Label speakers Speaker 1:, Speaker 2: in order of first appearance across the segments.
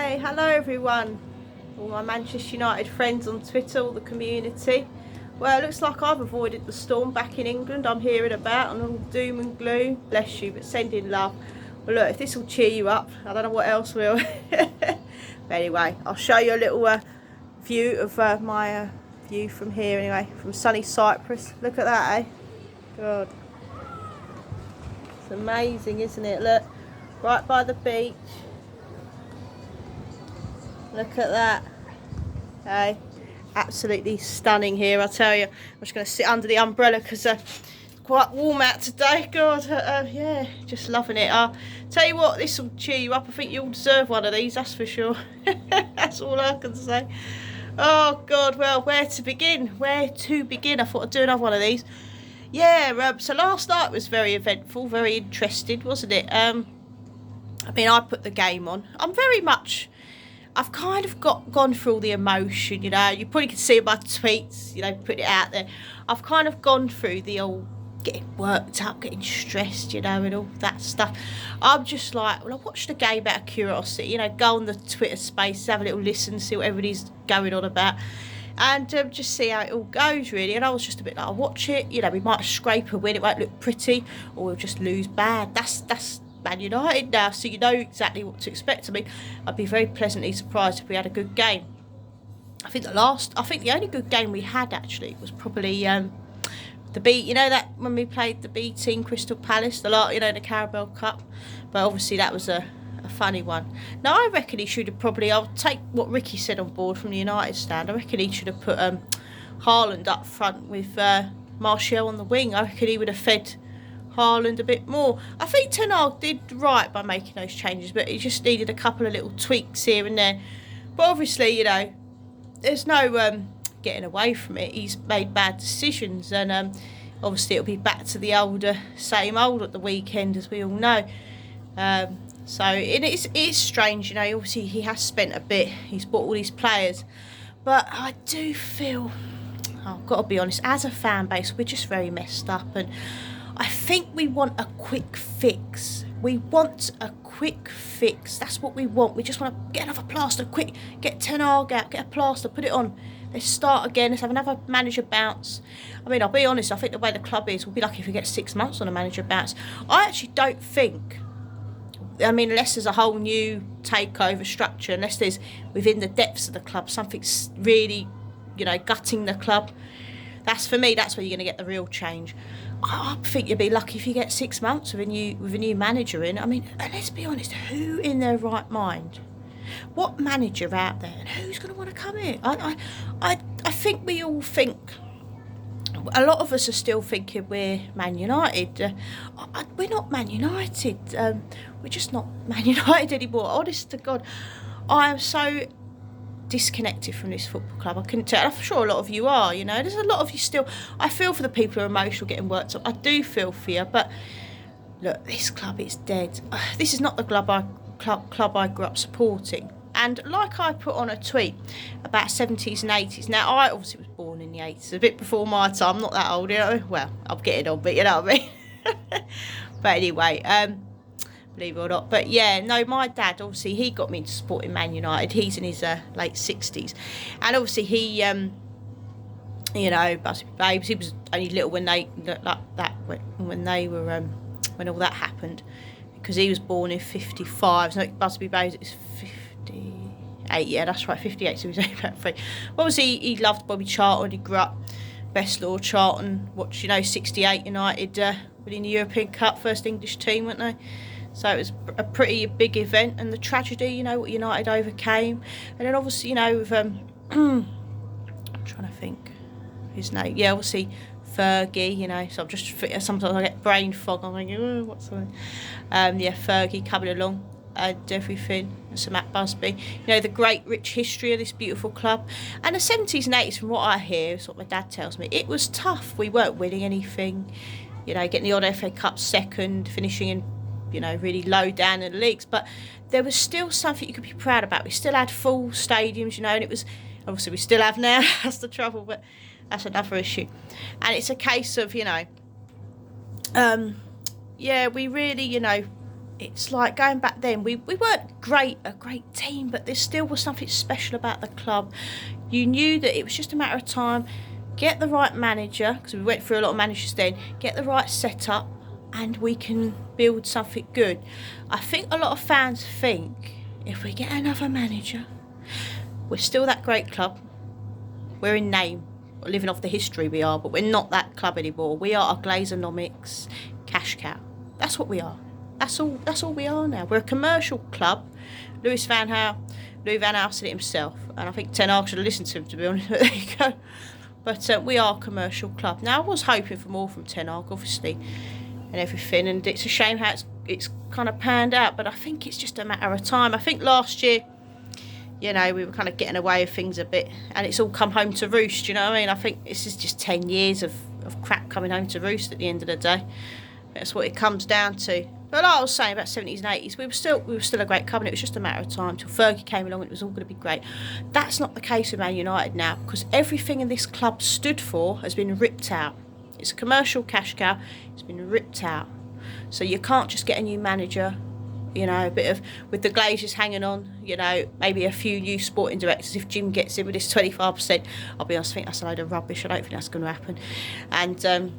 Speaker 1: Hi, hello everyone, all my Manchester United friends on Twitter, all the community. Well, it looks like I've avoided the storm back in England. I'm hearing about and all doom and gloom. Bless you, but sending love. Well, look, if this will cheer you up, I don't know what else will. But anyway, I'll show you a little view of my view from here anyway, from sunny Cyprus. Look at that, eh? God. It's amazing, isn't it? Look, right by the beach. Look at that. Hey, absolutely stunning here, I tell you. I'm just going to sit under the umbrella because it's quite warm out today. God, yeah, just loving it. I'll tell you what, this will cheer you up. I think you'll deserve one of these, that's for sure. That's all I can say. Oh, God, well, where to begin? Where to begin? I thought I'd do another one of these. Yeah, so last night was very eventful, very interesting, wasn't it? I mean, I put the game on. I've kind of gone through all the emotion, you know. You probably can see my tweets, you know, put it out there. I've kind of gone through the old getting worked up, getting stressed, you know, and all that stuff. I'm just like, well, I watched the game out of curiosity, you know, go on the Twitter space, have a little listen, see what everybody's going on about, and just see how it all goes, really. And I was just a bit like, I'll watch it, you know, we might scrape a win, it won't look pretty, or we'll just lose bad. That's Man United now, so you know exactly what to expect. I mean, I'd be very pleasantly surprised if we had a good game. I think the only good game we had actually was probably the B. You know that when we played the B team, Crystal Palace, the Carabao Cup. But obviously that was a funny one. Now I reckon he should have I'll take what Ricky said on board from the United stand. I reckon he should have put Haaland up front with Martial on the wing. I reckon he would have fed Haaland a bit more. I think Ten Hag did right by making those changes, but he just needed a couple of little tweaks here and there. But obviously, you know, there's no getting away from it. He's made bad decisions, and obviously it'll be back to the same old at the weekend, as we all know. So it's strange, you know. Obviously he has spent a bit. He's bought all these players, but I do feel, I've got to be honest, as a fan base, we're just very messed up, and I think we want a quick fix. That's what we want. We just want to get another plaster quick. Get Ten Hag out, get a plaster, put it on. Let's start again. Let's have another manager bounce. I mean, I'll be honest, I think the way the club is, we'll be lucky if we get 6 months on a manager bounce. I actually don't think, I mean, unless there's a whole new takeover structure, unless there's within the depths of the club something's really, you know, gutting the club. That's, for me, that's where you're going to get the real change. I think you'd be lucky if you get 6 months with a new manager in. I mean, let's be honest, who in their right mind? What manager out there, and who's going to want to come in? I think we all think, a lot of us are still thinking we're Man United. We're not Man United. We're just not Man United anymore. Honest to God, I am so disconnected from this football club. I couldn't tell. I'm sure a lot of you are, you know. There's a lot of you still. I feel for the people who are emotional, getting worked up. I do feel for you, but look, this club is dead. This is not the club I grew up supporting. And like I put on a tweet about 70s and 80s. Now, I obviously was born in the 80s, a bit before my time. I'm not that old, you know. Well, I'm getting on, but you know what I mean. But anyway, believe it or not. But yeah, no, my dad, obviously, he got me into supporting Man United. He's in his late 60s. And obviously he, you know, Busby Babes, he was only little when all that happened. Because he was born in 55. So Busby Babes, it was 58. Yeah, that's right, 58. So he was about 3. Obviously, he loved Bobby Charlton. He grew up Best Lord Charlton. Watched, you know, 68 United winning the European Cup, first English team, weren't they? So it was a pretty big event, and the tragedy, you know, what United overcame. And then obviously, you know, with I'm trying to think his name. Yeah, obviously Fergie, you know. So I'm just, sometimes I get brain fog. I'm thinking, oh, what's that? Yeah, Fergie coming along and everything. And Sir Matt Busby. You know, the great rich history of this beautiful club. And the 70s and 80s, from what I hear, is what my dad tells me, it was tough. We weren't winning anything. You know, getting the odd FA Cup second, finishing in, you know, really low down in the leagues, but there was still something you could be proud about. We still had full stadiums, you know, and it was, obviously we still have now, that's the trouble, but that's another issue. And it's a case of, you know, yeah, we really, you know, it's like going back then, we weren't a great team, but there still was something special about the club. You knew that it was just a matter of time, get the right manager, because we went through a lot of managers then, get the right setup, and we can build something good. I think a lot of fans think if we get another manager, we're still that great club. We're in name, we're living off the history we are, but we're not that club anymore. We are a Glazonomics cash cow. That's what we are. That's all we are now. We're a commercial club. Louis van Gaal said it himself, and I think Ten Hag should have listened to him, to be honest. But there you go. But we are a commercial club. Now, I was hoping for more from Ten Hag, obviously, and everything, and it's a shame how it's kind of panned out, but I think it's just a matter of time. I think last year, you know, we were kind of getting away with things a bit, and it's all come home to roost, you know what I mean? I think this is just 10 years of crap coming home to roost at the end of the day. That's what it comes down to. But like I was saying about 70s and 80s, we were still a great club, and it was just a matter of time till Fergie came along and it was all going to be great. That's not the case with Man United now, because everything in this club stood for has been ripped out. It's a commercial cash cow. It's been ripped out. So you can't just get a new manager, you know, a bit of, with the Glazers hanging on, you know, maybe a few new sporting directors. If Jim gets in with this 25%, I'll be honest, I think that's a load of rubbish. I don't think that's going to happen. And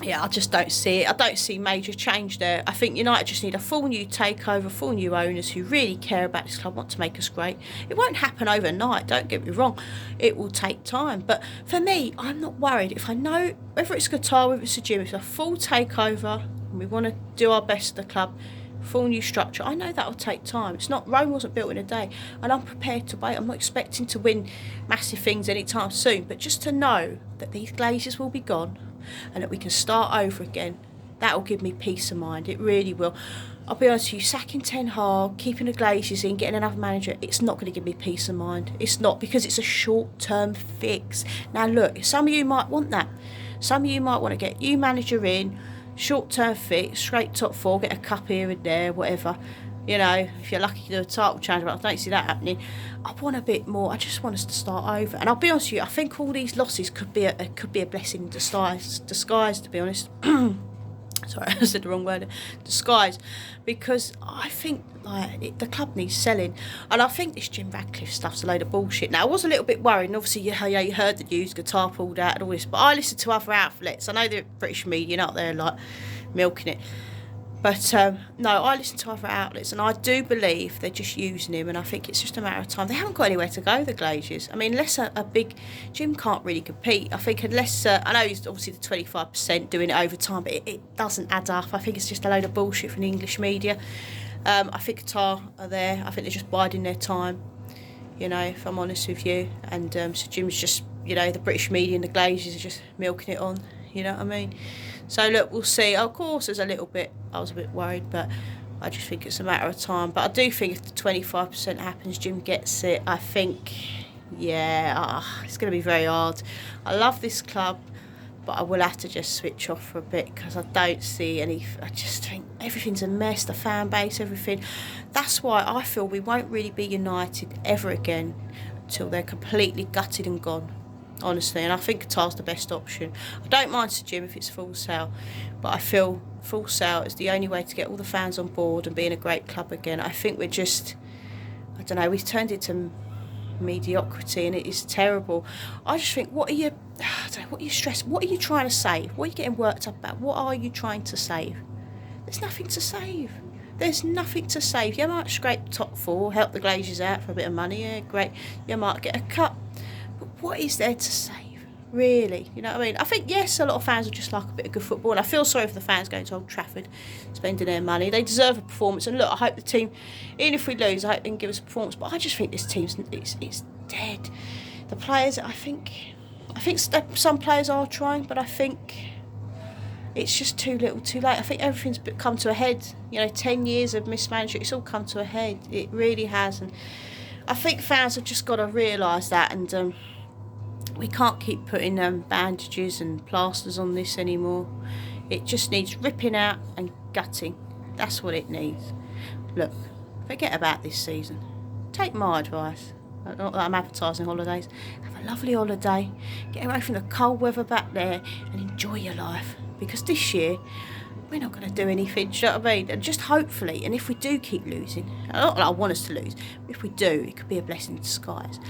Speaker 1: yeah, I just don't see it. I don't see major change there. I think United just need a full new takeover, full new owners who really care about this club, want to make us great. It won't happen overnight, don't get me wrong. It will take time. But for me, I'm not worried. If I know, whether it's Qatar, whether it's a gym, it's a full takeover, and we want to do our best at the club, full new structure, I know that will take time. It's not, Rome wasn't built in a day, and I'm prepared to wait. I'm not expecting to win massive things anytime soon, but just to know that these Glazers will be gone, and that we can start over again, that will give me peace of mind. It really will. I'll be honest with you, sacking Ten Hag, keeping the Glazers in, getting another manager, it's not going to give me peace of mind. It's not, because it's a short-term fix. Now look, some of you might want that. Some of you might want to get new manager in, short-term fix, straight top four, get a cup here and there, whatever. You know, if you're lucky to do a title challenge, but I don't see that happening. I want a bit more. I just want us to start over. And I'll be honest with you, I think all these losses could be a blessing in disguise, to be honest. Sorry, I said the wrong word. Disguise. Because I think the club needs selling. And I think this Jim Radcliffe stuff's a load of bullshit. Now, I was a little bit worried. And obviously, you heard the news, Qatar pulled out and all this. But I listen to other outlets. I know the British media, not there like milking it. But no, I listen to other outlets, and I do believe they're just using him, and I think it's just a matter of time. They haven't got anywhere to go, the Glazers. I mean, unless a big... Jim can't really compete. I think unless... I know he's obviously the 25% doing it over time, but it doesn't add up. I think it's just a load of bullshit from the English media. I think Qatar are there. I think they're just biding their time, you know, if I'm honest with you. And so Jim's just, you know, the British media and the Glazers are just milking it on, you know what I mean? So look, we'll see. Of course, I was a bit worried, but I just think it's a matter of time. But I do think if the 25% happens, Jim gets it. I think, yeah, it's going to be very hard. I love this club, but I will have to just switch off for a bit, because I don't see any. I just think everything's a mess. The fan base, everything. That's why I feel we won't really be united ever again until they're completely gutted and gone. Honestly, and I think Qatar's the best option. I don't mind Sir Jim if it's full sale, but I feel full sale is the only way to get all the fans on board and being a great club again. I think we're just, I don't know, we've turned into mediocrity, and it is terrible. I just think, what are you stressed? What are you trying to save? What are you getting worked up about? What are you trying to save? There's nothing to save. There's nothing to save. You might scrape top four, help the Glazers out for a bit of money, yeah, great. You might get a cup. But what is there to save, really? You know what I mean? I think, yes, a lot of fans would just like a bit of good football, and I feel sorry for the fans going to Old Trafford, spending their money. They deserve a performance, and look, I hope the team, even if we lose, I hope they can give us a performance, but I just think this team's it's dead. The players, I think some players are trying, but I think it's just too little too late. I think everything's come to a head. You know, 10 years of mismanagement, it's all come to a head. It really has, and I think fans have just got to realise that, and we can't keep putting bandages and plasters on this anymore. It just needs ripping out and gutting. That's what it needs. Look, forget about this season. Take my advice. Not that I'm advertising holidays. Have a lovely holiday. Get away from the cold weather back there and enjoy your life. Because this year, we're not going to do anything, do you know what I mean? And just hopefully, and if we do keep losing, not that I want us to lose, but if we do, it could be a blessing in disguise.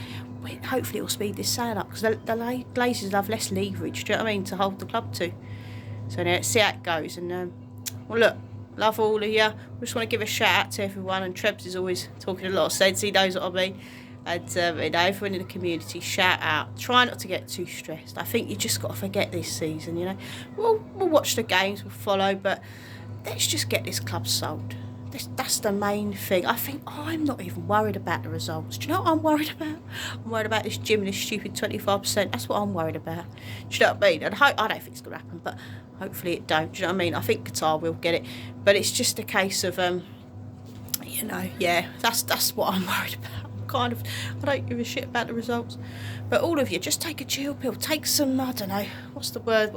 Speaker 1: Hopefully it will speed this sale up, because the Glazers will have less leverage, do you know what I mean, to hold the club to. So now let's see how it goes. And well, look, love all of you. I just want to give a shout out to everyone, and Trebs is always talking a lot of sense, he knows what I mean. And everyone in the community, shout out. Try not to get too stressed. I think you just got to forget this season, you know. We'll watch the games, we'll follow, but let's just get this club sold. That's the main thing. I think I'm not even worried about the results. Do you know what I'm worried about? I'm worried about this gym and this stupid 25%. That's what I'm worried about. Do you know what I mean? And I don't think it's going to happen, but hopefully it don't. Do you know what I mean? I think Qatar will get it. But it's just a case of, you know, yeah, that's what I'm worried about. I don't give a shit about the results. But all of you, just take a chill pill. Take some, I don't know, what's the word?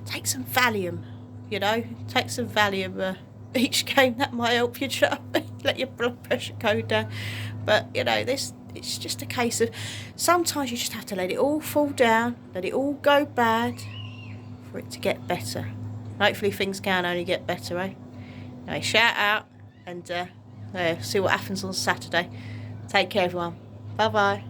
Speaker 1: Take some Valium, you know? Take some Valium each game. That might help you, do you know what I mean? Let your blood pressure go down. But, you know, it's just a case of sometimes you just have to let it all fall down, let it all go bad for it to get better. Hopefully things can only get better, eh? Anyway, shout out and see what happens on Saturday. Take care, everyone. Bye-bye.